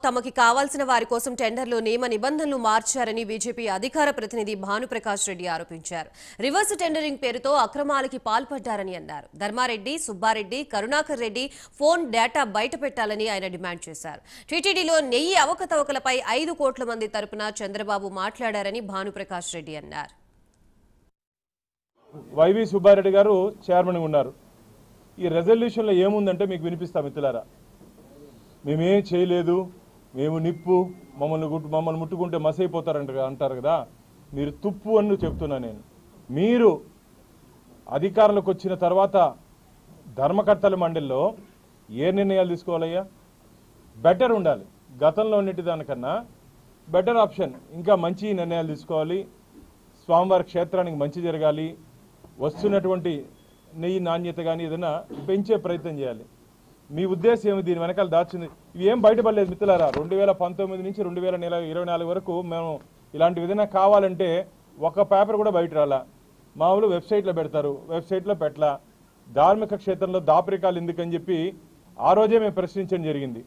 తమకి కావాల్సిన వారి కోసం టెండర్లో నియమ నిబంధనలు మార్చారని బీజేపీ అధికార ప్రతినిధి భానుప్రకాష్ రెడ్డి ఆరోపించారు. రివర్స్ టెండరింగ్ పేరుతో అక్రమాలకి పాల్పడ్డారని అన్నారు. ధర్మారెడ్డి, సుబ్బారెడ్డి, కరుణాకర్ రెడ్డి ఫోన్ డేటా బయటపెట్టాలని ఆయన డిమాండ్ చేశారు. టీటీడీలో నెయ్యి అవకతవకలపై 5 కోట్ల మంది తరపున చంద్రబాబు మాట్లాడారని భానుప్రకాష్ రెడ్డి అన్నారు. వైవి సుబ్బారెడ్డి గారు చైర్మన్ ఉన్నారు. ఈ రెజల్యూషన్లో ఏముందంటే మీకు వినిపిస్తా మిత్రులారా. మేమేం చేయలేదు, మేము నిప్పు, మమ్మల్ని ముట్టుకుంటే అంటారు కదా. మీరు తుప్పు అని చెప్తున్నా నేను. మీరు అధికారంలోకి వచ్చిన తర్వాత ధర్మకర్తల మండలిలో ఏ నిర్ణయాలు తీసుకోవాలయ్యా? బెటర్ ఉండాలి. గతంలో ఉన్నటి దానికన్నా బెటర్ ఆప్షన్, ఇంకా మంచి నిర్ణయాలు తీసుకోవాలి. స్వామివారి క్షేత్రానికి మంచి జరగాలి. వస్తున్నటువంటి నెయ్యి నాణ్యత కానీ ఏదైనా పెంచే ప్రయత్నం చేయాలి. మీ ఉద్దేశం ఏమి? దీని వెనకాల దాచింది ఇవి ఏం బయటపడలేదు మిత్రులారా. 2019 నుంచి 2024 వరకు మేము ఇలాంటి విధంగా కావాలంటే ఒక పేపర్ కూడా బయట రాలా. మామూలు వెబ్సైట్లో పెడతారు, వెబ్సైట్లో పెట్టలా. ధార్మిక క్షేత్రంలో దాపరికాలు ఎందుకని చెప్పి ఆ రోజే మేము ప్రశ్నించడం జరిగింది.